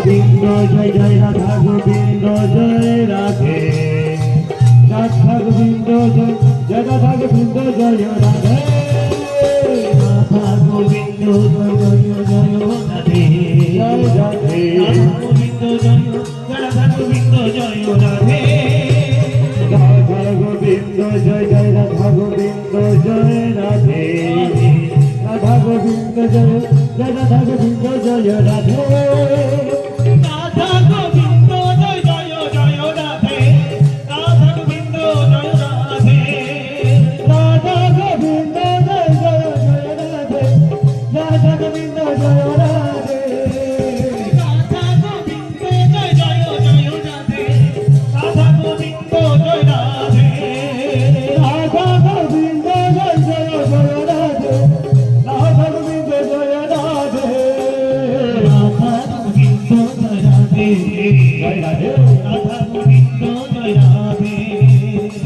Govinda Joy Joy Radha Govinda Joy Radhe Radha Govinda Joy Joy Radha Govinda Joy Radhe Radha Govinda Joy Joy Joy Radhe Joy Radhe Radha Govinda Joy Radha Govinda Joy Radhe Radha Govinda Joy Joy Radha Govinda Joy Radhe Radha Govinda Joy Joy Radha Govinda Joy Radhe Radha Govinda Joy Joy Joy Radhe Radha Govinda Joy Radhe Radha Govinda Joy Joy Joy Radhe Radha Govinda Joy Radhe Radha Govinda Joy Joy Joy Radhe Radha Govinda Joy Radhe Radha Govinda Joy Joy Joy Radhe Radha Govinda Joy Radhe Radha Govinda Joy Radhe Joy Radhe Radha Govinda Joy Radhe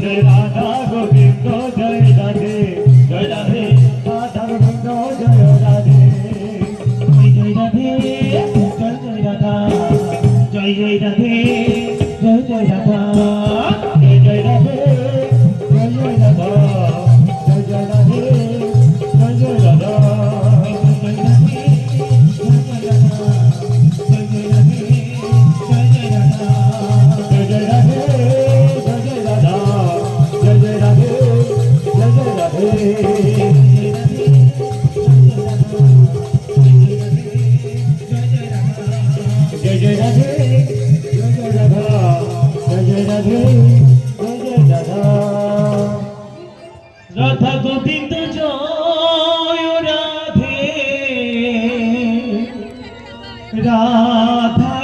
Joy Radha Govinda Joy Radhe Joy Radhe Radha Govinda Joy Radhe Joy Radhe Joy Joy Radha Joy Joy Radhe Joy Joy Radha Joy Joy Radhe Joy Joy Radha Joy Joy Radhe Joy Joy Radha Jai Jai Radhe Jai Jai Radha Jai Jai Radhe